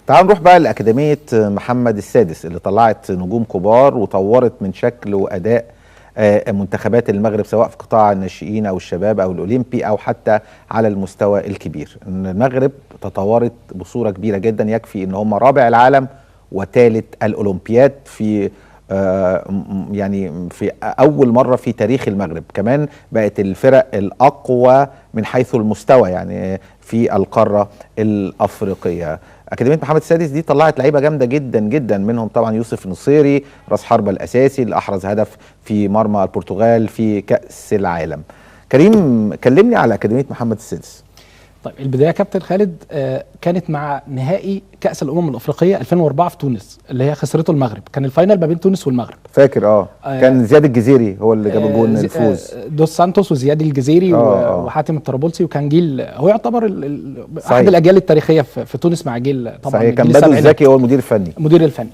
تعال نروح بقى لأكاديمية محمد السادس اللي طلعت نجوم كبار وطورت من شكل وأداء منتخبات المغرب، سواء في قطاع الناشئين أو الشباب أو الأولمبي أو حتى على المستوى الكبير. المغرب تطورت بصورة كبيرة جدا، يكفي إن هم رابع العالم وثالث الأولمبياد في يعني في أول مرة في تاريخ المغرب. كمان بقت الفرق الأقوى من حيث المستوى يعني في القارة الأفريقية. أكاديمية محمد السادس دي طلعت لعيبة جامدة جدا جدا، منهم طبعا يوسف نصيري راس حربة الأساسي اللي أحرز هدف في مرمى البرتغال في كأس العالم. كريم، كلمني على أكاديمية محمد السادس. طيب البدايه يا كابتن خالد كانت مع نهائي كأس الأمم الأفريقية 2004 في تونس اللي هي خسرته المغرب، كان الفاينل ما بين تونس والمغرب. فاكر كان زياد الجزيري هو اللي جاب الجون الفوز. دوس سانتوس وزياد الجزيري وحاتم الطرابلسي، وكان جيل هو يعتبر احد الاجيال التاريخيه في تونس مع جيل طبعا صحيح. كان بدو الزكي هو المدير الفني.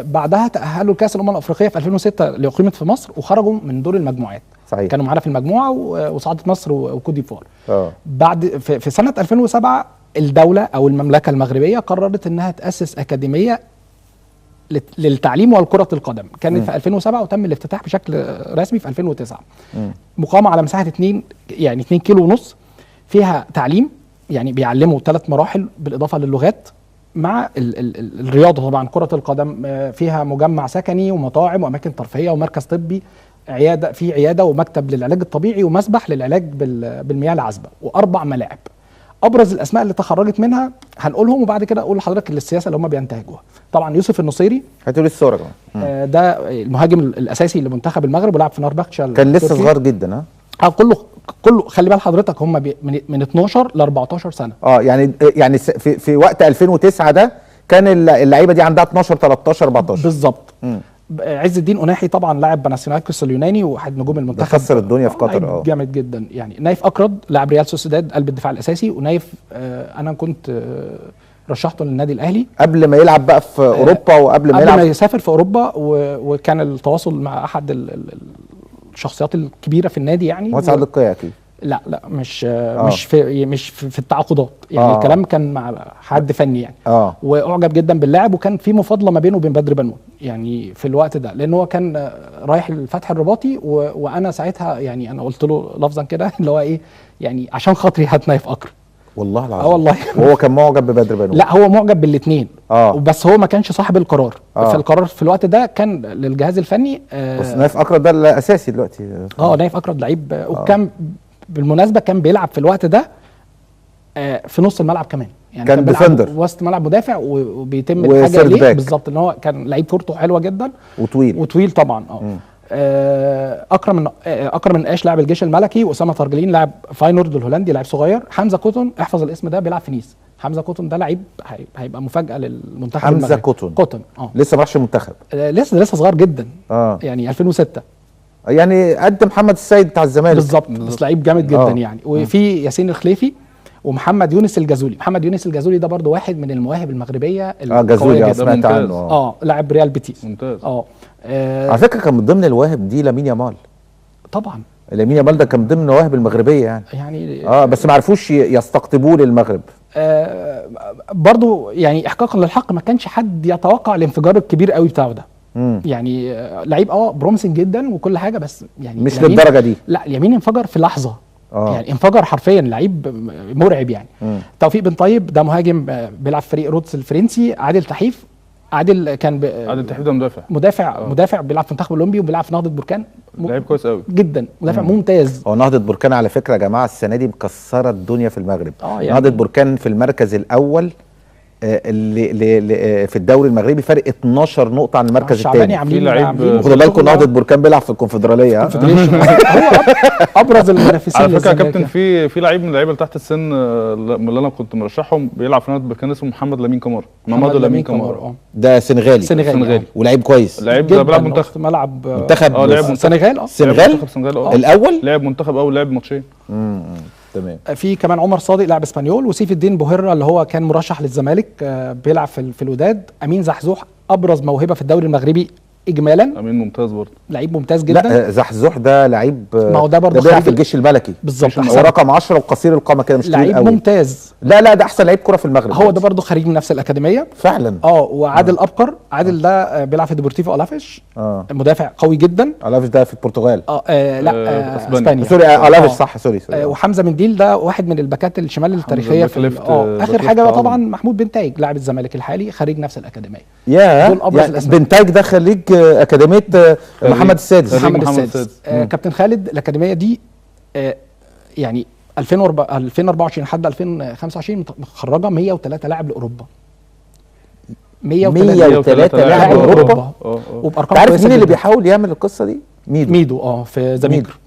بعدها تأهلوا لكأس الأمم الأفريقية في 2006 اللي أقيمت في مصر وخرجوا من دور المجموعات. صحيح. كانوا معانا في المجموعه وصعدت مصر وكوت ديفوار. بعد في سنه 2007 الدوله او المملكه المغربيه قررت انها تاسس اكاديميه للتعليم والكره القدم. كانت في 2007 وتم الافتتاح بشكل رسمي في 2009. مقامه على مساحه 2 كيلو ونص، فيها تعليم يعني بيعلموا 3 مراحل بالاضافه للغات مع الرياضه طبعا كره القدم. فيها مجمع سكني ومطاعم واماكن ترفيهيه ومركز طبي، عياده ومكتب للعلاج الطبيعي ومسبح للعلاج بالمياه العذبه و4 ملاعب. ابرز الاسماء اللي تخرجت منها هنقولهم وبعد كده اقول لحضرتك السياسه اللي هم بينتهجوها. طبعا يوسف النصيري، هاتوا لي الصوره كمان. ده المهاجم الاساسي لمنتخب المغرب ولعب في ناربخشة، كان لسه صغير جدا. كله خلي بال حضرتك هم من 12 ل 14 سنه. يعني في وقت 2009 ده كان اللعيبه دي عندها 12 13 14 بالظبط. عز الدين أناحي طبعا لاعب بناسيونايكوس اليوناني وواحد نجوم المنتخب، كسر الدنيا في قطر. جامد جدا يعني. نايف أكرد لاعب ريال سوسيداد قلب الدفاع الاساسي، ونايف انا كنت رشحته للنادي الاهلي قبل ما يلعب بقى في اوروبا وقبل ما يسافر في اوروبا، وكان التواصل مع احد الشخصيات الكبيره في النادي يعني. مهندس عادل القيعي اكيد. لا مش في التعاقدات يعني. الكلام كان مع حد فني يعني. واعجب جدا باللاعب، وكان في مفاضله ما بينه وبين بدر بنون يعني في الوقت ده، لان هو كان رايح الفتح الرباطي وانا ساعتها يعني انا قلت له لفظا كده اللي هو ايه يعني عشان خاطري هات نايف اكرم. والله العظيم. والله. وهو كان معجب ببدر بنون؟ لا هو معجب بالاثنين. بس هو ما كانش صاحب القرار. فالقرار في الوقت ده كان للجهاز الفني. بس نايف اكرم ده الاساسي دلوقتي. نايف اكرم لعيب وكان بالمناسبه كان بيلعب في الوقت ده في نص الملعب كمان يعني. كان ديفندر وسط ملعب مدافع وبيتم الحاجه ليه بالظبط ان هو كان لعيب كورته حلوه جدا وطويل طبعا. اكرم النقاش لاعب الجيش الملكي، واسامه طرجلين لاعب فاينورد الهولندي لاعب صغير. حمزه كوتون، احفظ الاسم ده، بيلعب في نيس. حمزه كوتون ده لعيب هيبقى مفاجاه للمنتخب المغربي. حمزه كوتون لسه ما راحش المنتخب، لسه صغير جدا. يعني 2006 يعني قد محمد السيد بتاع الزمالك بالظبط، بس لعيب جامد جدا يعني. وفي ياسين الخليفي ومحمد يونس الجزولي. محمد يونس الجزولي ده برضو واحد من المواهب المغربيه جزولي سمعت عنه. لاعب ريال بيتيس ممتاز. على فكره كان من ضمن المواهب دي لامين يامال. طبعا لامين يامال ده كان من ضمن المواهب المغربيه يعني بس ما عرفوش يستقطبوه للمغرب. برضو يعني احقاقا للحق ما كانش حد يتوقع الانفجار الكبير قوي بتاعه ده. يعني لعيب بروميسنج جدا وكل حاجه، بس يعني مش للدرجه دي. لا اليمين انفجر في لحظه. يعني انفجر حرفيا، لعيب مرعب يعني. توفيق بن طيب ده مهاجم بيلعب في فريق رودس الفرنسي. عادل تحيف كان عادل تحيف ده مدافع بيلعب في المنتخب الاولمبي وبيلعب في نهضه بركان. لعيب كويس قوي جدا، مدافع ممتاز. هو نهضه بركان على فكره يا جماعه السنه دي مكسره الدنيا في المغرب. يعني نهضه بركان في المركز الاول اللي في الدوري المغربي، فرق 12 نقطه عن المركز الثاني. في لعيب خدوا بالكم نهضه بركان بيلعب في الكونفدراليه. هو ابرز المنافسين. على فكره يا كابتن في لعيب من اللعيبه اللي تحت السن اللي انا كنت مرشحهم بيلعب في نهضه بركان، اسمه محمد لامين كمار. ده سنغالي ولعيب كويس. لعيب ده بيلعب منتخب لعب السنغال الاول، لعب منتخب اول، لعب ماتشين. تمام. في كمان عمر صادق لاعب اسبانيول، وسيف الدين بوهيرة اللي هو كان مرشح للزمالك بيلعب في الوداد. امين زحزوح ابرز موهبه في الدوري المغربي اجمالا امين ممتاز برضه. لعيب ممتاز جدا. لا زحزوح ده لعيب، ما هو ده برضه بيلعب في خريج الجيش الملكي بالظبط، هو رقم 10 وقصير القامه كده، مش كبير لعيب قوي. ممتاز. لا ده احسن لعيب كره في المغرب هو ده برضه خريج من نفس الاكاديميه فعلا. وعادل ابقر، عادل ده بيلعب في ديبورتيفو الافيش، مدافع قوي جدا. الافيش ده في البرتغال. لا اسبانيا. سوري الافيش صح، سوري. وحمزه منديل ده واحد من الباكات الشمال التاريخيه في اخر حاجه بقى طبعا محمود بنتايج لاعب الزمالك الحالي خريج نفس الاكاديميه. دول ابرز الاسماء. بنتايج ده خريج اكاديميه محمد السادس. كابتن خالد الاكاديميه دي يعني 2024 لحد 2025 مخرجه 103 لاعب لاوروبا. 103 لاعب لاوروبا وبارقام. عارف مين اللي بيحاول يعمل القصه دي؟ ميدو في ذا ميكر.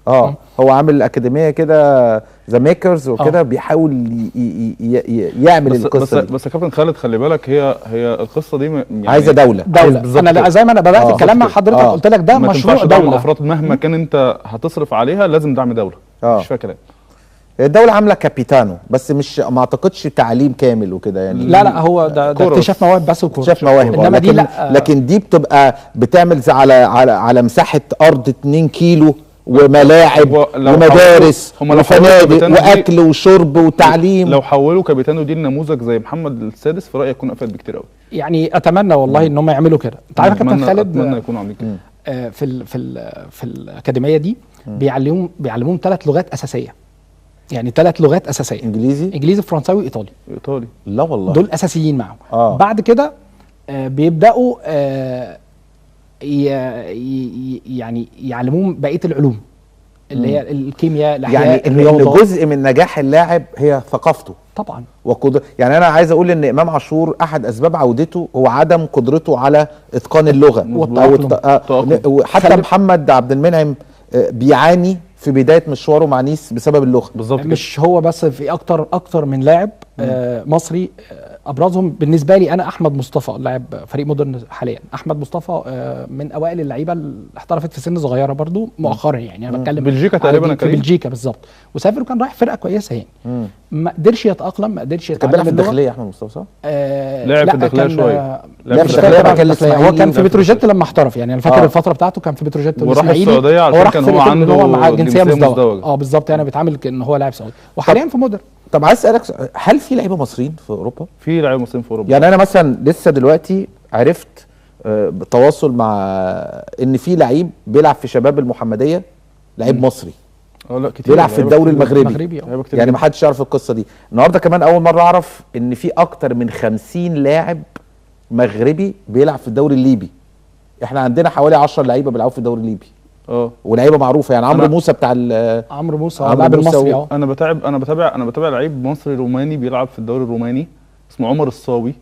هو عامل اكاديميه كده ذا ميكرز وكده، بيحاول يعمل القصه دي. بس يا كابتن خالد خلي بالك، هي القصه دي يعني عايزه دوله. انا زي ما انا بدات الكلام مع حضرتك قلت لك ده مشروع دوله. افراد مهما كان انت هتصرف عليها لازم دعم دوله. مش فيها كلام. الدولة عاملة كابيتانو بس مش ما اعتقدش تعليم كامل وكده يعني. لا هو ده اكتشاف مواهب بس وكورة. اكتشاف مواهب. انما دي لا، لكن دي بتبقى بتعمل على مساحة ارض 2 كيلو وملاعب ومدارس وفنادق واكل وشرب وتعليم. لو حولوا كابيتانو دي لنموذج زي محمد السادس في رايي يكون افيد بكتير قوي. يعني اتمنى والله ان هم يعملوا كده. انت عارف يا كابتن خالد، اتمنى يكونوا عاملين كده. في الاكاديميه دي بيعلموهم 3 لغات اساسيه. يعني 3 لغات اساسيه: انجليزي فرنساوي ايطالي. لا والله دول اساسيين معاهم. بعد كده بيبداوا يعني يعلموهم بقيه العلوم اللي هي الكيمياء، الاحياء، يعني الرياضه. ان جزء من نجاح اللاعب هي ثقافته طبعا يعني انا عايز اقول ان امام عاشور احد اسباب عودته هو عدم قدرته على اتقان اللغه وحتى محمد عبد المنعم بيعاني في بدايه مشواره مع نيس بسبب اللغه. بالظبط. مش هو بس، في اكتر من لاعب مصري. ابرزهم بالنسبه لي انا احمد مصطفى، لاعب فريق مودرن حاليا. احمد مصطفى من اوائل اللعيبه اللي احترفت في سن صغيره برضو مؤخرا. يعني انا بتكلم بلجيكا تقريبا. في بلجيكا بالظبط. وسافر وكان رايح فرقه كويسه يعني. ما قدرش يتاقلم، ما قدرش يتعلم. كان بيلعب في الداخليه احمد مصطفى صح؟ لعب في الداخليه شويه. لعب في الداخليه. هو كان في بتروجيت لما احترف. يعني انا فاكر الفتره بتاعته كان في بتروجيت وراح السعوديه عشان كان هو عنده مع جنسيه مزدوجه. بالظبط. يعني بيتعامل كان هو لاعب سعودي وحاليا في مودرن. طب عايز اسالك، هل في لعيبه مصريين في اوروبا؟ في لعيبه مصريين في اوروبا. يعني انا مثلا لسه دلوقتي عرفت بتواصل مع ان في لعيب بيلعب في شباب المحمديه، لعيب مصري. لا كتير. بيلعب في الدوري المغربي. يعني ما حدش يعرف القصه دي. النهارده كمان اول مره اعرف ان في اكتر من 50 لاعب مغربي بيلعب في الدوري الليبي. احنا عندنا حوالي 10 لعيبه بيلعبوا في الدوري الليبي. ولعيبه معروفه يعني. عمرو موسى بتاع عمرو موسى اللاعب المصري. انا بتابع لعيب مصري روماني بيلعب في الدوري الروماني اسمه عمر الصاوي.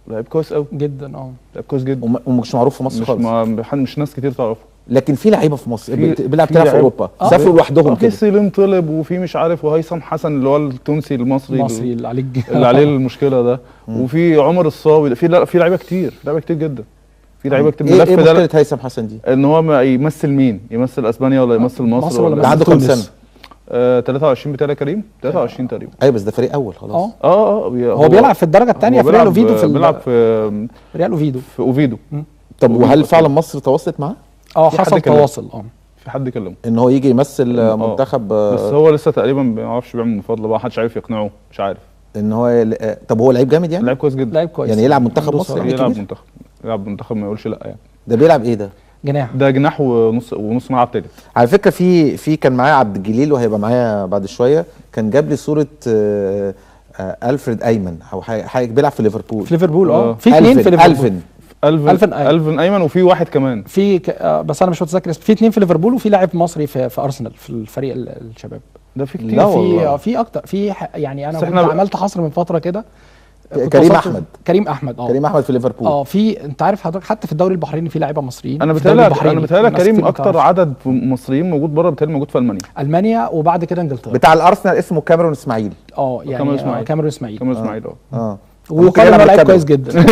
لعيب كويس قوي جدا. لعيب كويس جدا ومش معروف في مصر خالص. مش ناس كتير تعرفه. لكن في لعيبه في مصر بيلعب في اوروبا سافروا لوحدهم كده. في سليم طلب وفي مش عارف وهيثم حسن اللي هو التونسي المصري اللي عليه المشكله ده. وفي عمر الصاوي. في لعيبه كتير جدا. في لعيبه كتير. ايه مشكله هيثم حسن دي؟ ان هو يمثل مين؟ يمثل اسبانيا ولا يمثل مصر ولا عنده كام سنه؟ 23 بتاعي كريم. 23 تقريبا. ايوه بس ده فريق اول خلاص. هو بيلعب في الدرجه الثانيه في ريال اوفيدو. بيلعب في ريال اوفيدو. في اوفيدو. طب وهل فعلا مصر تواصلت معاه؟ حصل تواصل. في حد كلمه ان هو يجي يمثل منتخب. بس هو لسه تقريبا ما يعرفش بيعمل مفاضله بقى. محدش عارف يقنعه. مش عارف ان هو طب هو لعيب جامد يعني؟ لعيب كويس جدا. لعيب كويس يعني يلعب منتخب مصر. يلعب منتخب ما يقولش لا يعني. ده بيلعب ايه ده؟ جناح. ده جناح ونص ملعب تالت. على فكره في كان معايا عبد الجليل وهيبقى معايا بعد شويه. كان جاب لي صوره ألفريد ايمن او حاجه بيلعب في ليفربول. في 2 في ليفربول. ألفن ايمن وفي واحد كمان بس انا مش متذكر اسمه. في 2 في ليفربول وفي لاعب مصري في ارسنال في الفريق الشباب. ده في كتير. في اكتر. يعني انا كنت عملت حصر من فتره كده. كريم احمد كريم احمد في ليفربول. في انت عارف حضرتك حتى في الدوري البحريني في لعيبه مصريين. انا بتهيألي كريم اكتر عدد مصريين موجود بره. بتهيألي موجود في المانيا وبعد كده انجلترا. بتاع الارسنال اسمه كاميرون اسماعيل. يعني كاميرون اسماعيل وكان لعيب كويس جدا.